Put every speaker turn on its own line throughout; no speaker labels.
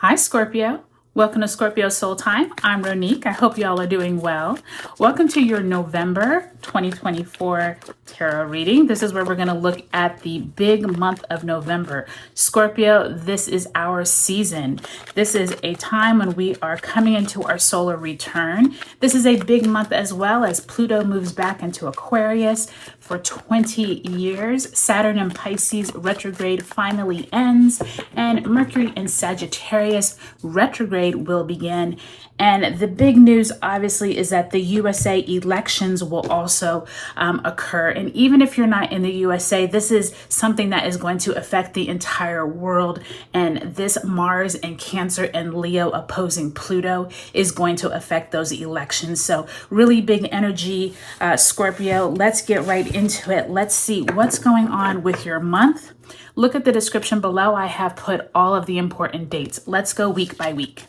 Hi, Scorpio. Welcome to Scorpio Soul Time. I'm Ronique. I hope y'all are doing well. Welcome to your November 2024 tarot reading. This is where we're going to look at the big month of November. Scorpio, this is our season. This is a time when we are coming into our solar return. This is a big month as well as Pluto moves back into Aquarius for 20 years. Saturn in Pisces retrograde finally ends, and Mercury in Sagittarius retrograde will begin. And the big news, obviously, is that the USA elections will also occur. And even if you're not in the USA, this is something that is going to affect the entire world. And this Mars and Cancer and Leo opposing Pluto is going to affect those elections. So really big energy, Scorpio. Let's get right into it. Let's see what's going on with your month. Look at the description below. I have put all of the important dates. Let's go week by week.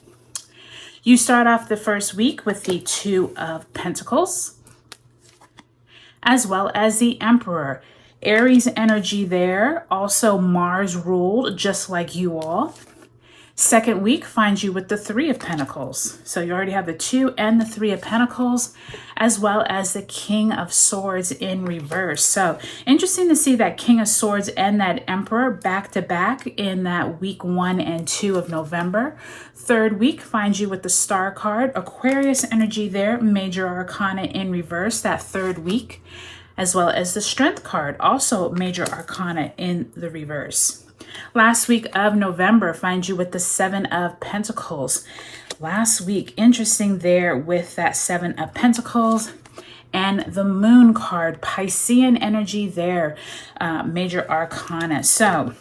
You start off the first week with the Two of Pentacles, as well as the Emperor. Aries energy there, also Mars ruled, just like you all. Second week finds you with the Three of Pentacles. So you already have the Two and the Three of Pentacles, as well as the King of Swords in reverse. So interesting to see that King of Swords and that Emperor back to back in that week 1 and 2 of November. Third week finds you with the Star card, Aquarius energy there, Major Arcana in reverse that third week, as well as the Strength card, also Major Arcana in the reverse. Last week of November finds you with the Seven of Pentacles. Last week, interesting there with that Seven of Pentacles and the Moon card, Piscean energy there, Major Arcana. So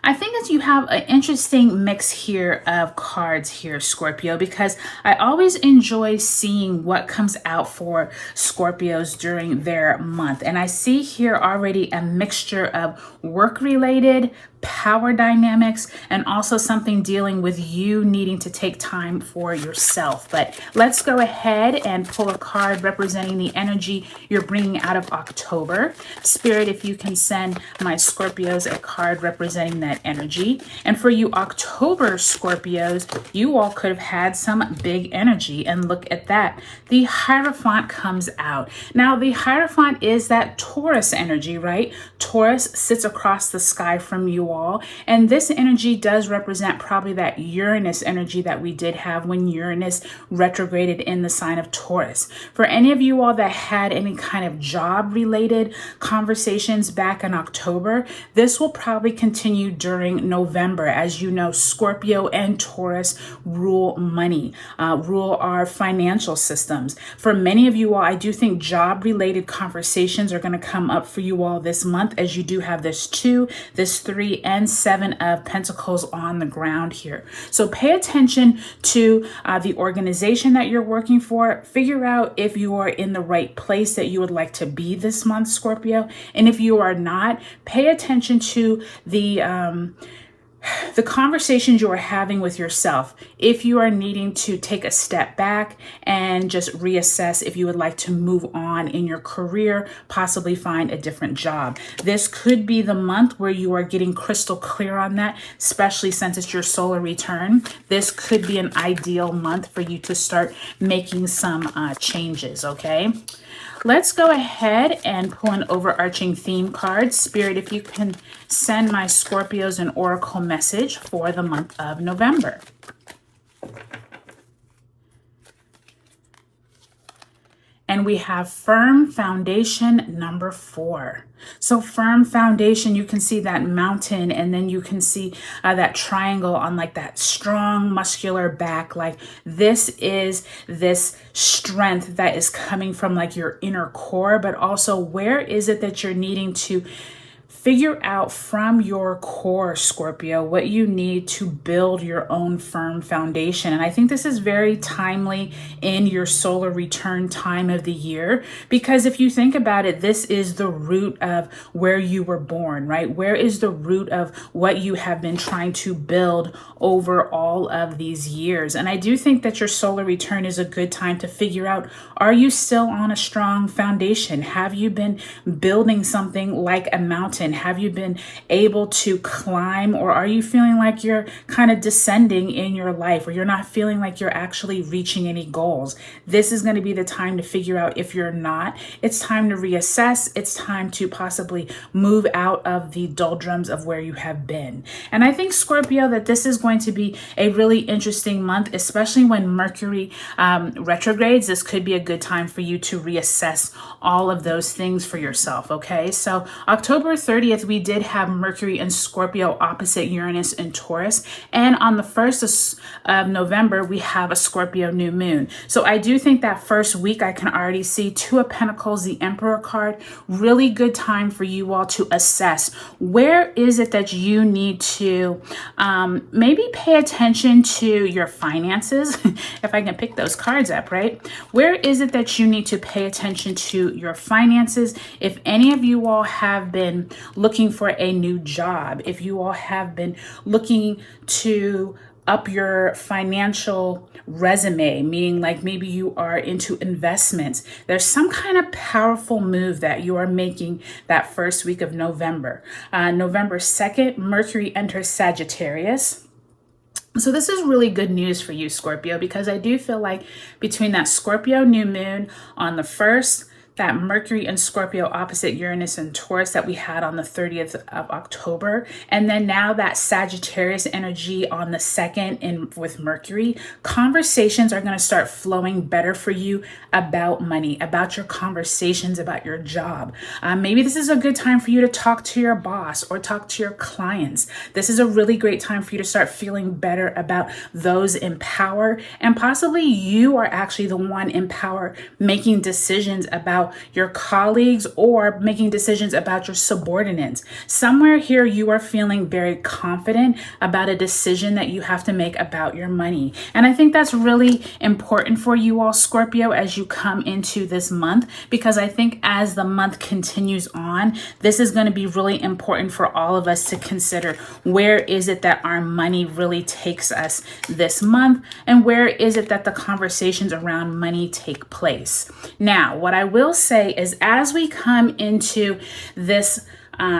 I think that you have an interesting mix here of cards here, Scorpio, because I always enjoy seeing what comes out for Scorpios during their month. And I see here already a mixture of work-related, power dynamics, and also something dealing with you needing to take time for yourself. But let's go ahead and pull a card representing the energy you're bringing out of October. Spirit, if you can send my Scorpios a card representing that energy. And for you October Scorpios, you all could have had some big energy, and look at that. The Hierophant comes out. Now the Hierophant is that Taurus energy, right? Taurus sits across the sky from you all, and this energy does represent probably that Uranus energy that we did have when Uranus retrograded in the sign of Taurus. For any of you all that had any kind of job related conversations back in October, this will probably continue during November. As you know, Scorpio and Taurus rule money, rule our financial systems. For many of you all, I do think job related conversations are going to come up for you all this month, as you do have this 2, this 3, and 7 of Pentacles on the ground here. So pay attention to the organization that you're working for. Figure out if you are in the right place that you would like to be this month, Scorpio. And if you are not, pay attention to the conversations you are having with yourself. If you are needing to take a step back and just reassess if you would like to move on in your career, possibly find a different job. This could be the month where you are getting crystal clear on that, especially since it's your solar return. This could be an ideal month for you to start making some changes, okay? Let's go ahead and pull an overarching theme card. Spirit, if you can send my Scorpios an oracle message for the month of November. And we have firm foundation number 4. So firm foundation, you can see that mountain, and then you can see that triangle on like that strong muscular back. Like this is this strength that is coming from like your inner core, but also where is it that you're needing to figure out from your core, Scorpio, what you need to build your own firm foundation. And I think this is very timely in your solar return time of the year, because if you think about it, this is the root of where you were born, right? Where is the root of what you have been trying to build over all of these years? And I do think that your solar return is a good time to figure out, are you still on a strong foundation? Have you been building something like a mountain mountain? Have you been able to climb, or are you feeling like you're kind of descending in your life, or you're not feeling like you're actually reaching any goals? This is going to be the time to figure out if you're not. It's time to reassess. It's time to possibly move out of the doldrums of where you have been. And I think, Scorpio, that this is going to be a really interesting month, especially when Mercury retrogrades. This could be a good time for you to reassess all of those things for yourself, okay? So October 30th, we did have Mercury and Scorpio opposite Uranus and Taurus. And on the 1st of November, we have a Scorpio New Moon. So I do think that first week, I can already see Two of Pentacles, the Emperor card, really good time for you all to assess where is it that you need to maybe pay attention to your finances, if I can pick those cards up, right? Where is it that you need to pay attention to your finances? If any of you all have been looking for a new job, if you all have been looking to up your financial resume, meaning like maybe you are into investments, there's some kind of powerful move that you are making that first week of November. November 2nd, Mercury enters Sagittarius. So this is really good news for you, Scorpio, because I do feel like between that Scorpio New Moon on the 1st, that Mercury and Scorpio opposite Uranus and Taurus that we had on the 30th of October, and then now that Sagittarius energy on the 2nd with Mercury, conversations are going to start flowing better for you about money, about your conversations, about your job. Maybe this is a good time for you to talk to your boss or talk to your clients. This is a really great time for you to start feeling better about those in power, and possibly you are actually the one in power making decisions about your colleagues or making decisions about your subordinates. Somewhere here you are feeling very confident about a decision that you have to make about your money. And I think that's really important for you all, Scorpio, as you come into this month, because I think as the month continues on, this is going to be really important for all of us to consider where is it that our money really takes us this month, and where is it that the conversations around money take place. Now, what I will say is as we come into this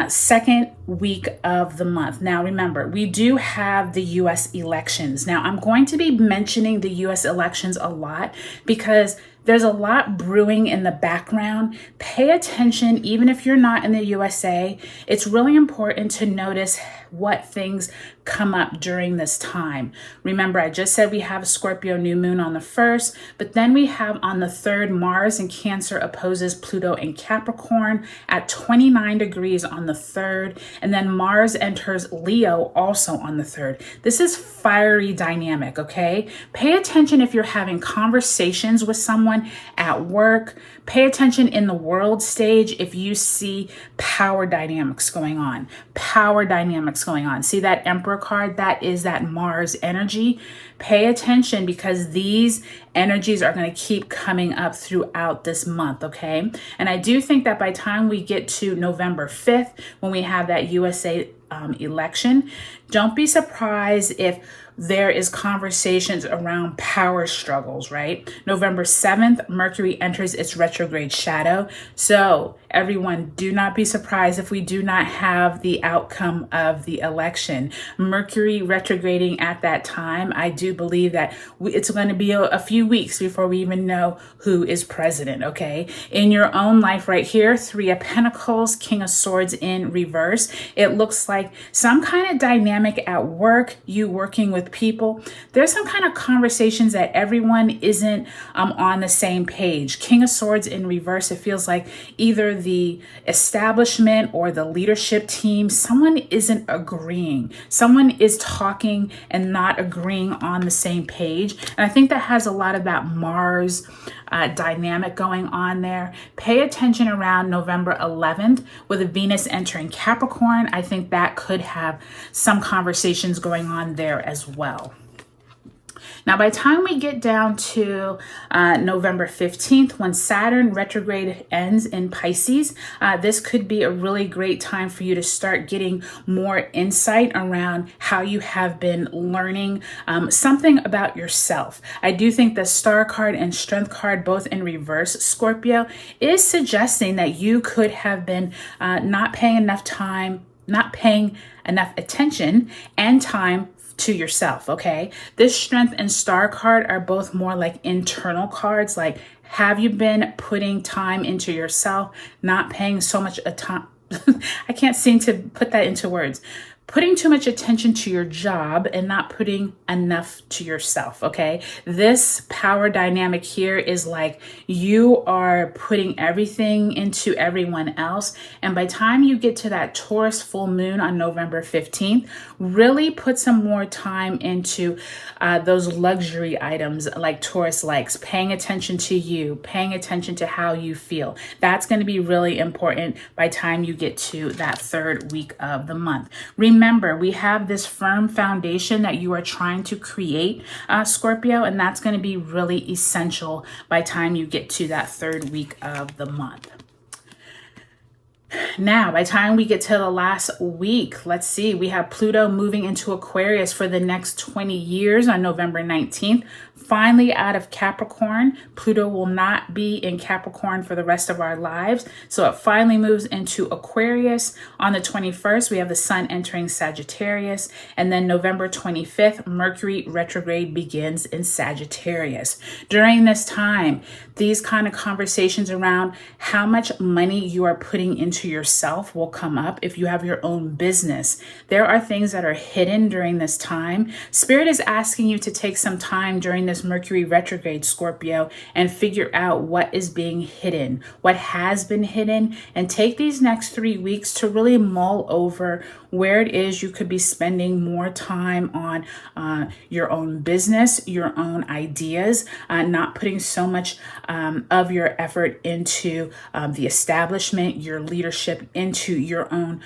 second week of the month. Now, remember, we do have the U.S. elections. Now, I'm going to be mentioning the U.S. elections a lot because there's a lot brewing in the background. Pay attention, even if you're not in the USA. It's really important to notice what things come up during this time. Remember, I just said we have a Scorpio New Moon on the 1st, but then we have on the 3rd, Mars in Cancer opposes Pluto in Capricorn at 29 degrees on the 3rd, and then Mars enters Leo also on the 3rd. This is fiery dynamic, okay? Pay attention if you're having conversations with someone at work. Pay attention in the world stage if you see power dynamics going on. Power dynamics going on. See that Emperor card? That is that Mars energy. Pay attention because these energies are going to keep coming up throughout this month, okay? And I do think that by the time we get to November 5th, when we have that USA election, don't be surprised if there is conversations around power struggles, right? November 7th, Mercury enters its retrograde shadow. So everyone, do not be surprised if we do not have the outcome of the election. Mercury retrograding at that time, I do believe that it's going to be a few weeks before we even know who is president, okay? In your own life right here, 3 of Pentacles, King of Swords in reverse. It looks like some kind of dynamic at work, you working with people. There's some kind of conversations that everyone isn't on the same page. King of Swords in reverse, it feels like either the establishment or the leadership team, someone isn't agreeing. Someone is talking and not agreeing on the same page. And I think that has a lot of that Mars dynamic going on there. Pay attention around November 11th with Venus entering Capricorn. I think that could have some conversations going on there as well. Now, by the time we get down to November 15th, when Saturn retrograde ends in Pisces, this could be a really great time for you to start getting more insight around how you have been learning something about yourself. I do think the Star card and Strength card, both in reverse, Scorpio, is suggesting that you could have been not paying enough attention and time to yourself. Okay, this Strength and Star card are both more like internal cards. Like, have you been putting time into yourself, not paying so much time? I can't seem to put that into words. Putting too much attention to your job and not putting enough to yourself, okay? This power dynamic here is like you are putting everything into everyone else. And by the time you get to that Taurus full moon on November 15th, really put some more time into those luxury items like Taurus likes, paying attention to you, paying attention to how you feel. That's going to be really important by the time you get to that third week of the month. Remember, we have this firm foundation that you are trying to create, Scorpio, and that's going to be really essential by the time you get to that third week of the month. Now, by the time we get to the last week, let's see, we have Pluto moving into Aquarius for the next 20 years on November 19th. Finally out of Capricorn. Pluto will not be in Capricorn for the rest of our lives. So it finally moves into Aquarius. On the 21st, we have the sun entering Sagittarius. And then November 25th, Mercury retrograde begins in Sagittarius. During this time, these kind of conversations around how much money you are putting into yourself will come up. If you have your own business, there are things that are hidden during this time. Spirit is asking you to take some time during this Mercury retrograde, Scorpio, and figure out what is being hidden, what has been hidden, and take these next 3 weeks to really mull over where it is you could be spending more time on your own business, your own ideas, not putting so much of your effort into the establishment, your leadership, into your own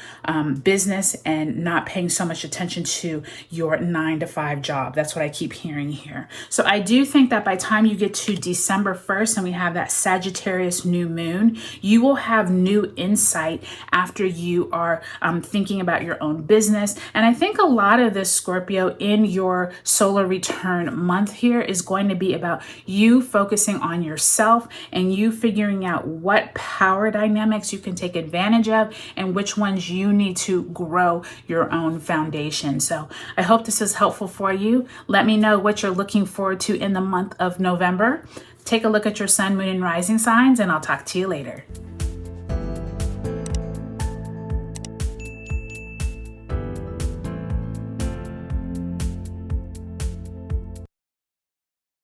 business, and not paying so much attention to your 9-to-5 job. That's what I keep hearing here. So I do think that by the time you get to December 1st and we have that Sagittarius new moon, you will have new insight after you are thinking about your own business. And I think a lot of this, Scorpio, in your solar return month here is going to be about you focusing on yourself and you figuring out what power dynamics you can take advantage of and which ones you need to grow your own foundation. So I hope this is helpful for you. Let me know what you're looking forward to in the month of November. Take a look at your sun, moon, and rising signs, and I'll talk to you later.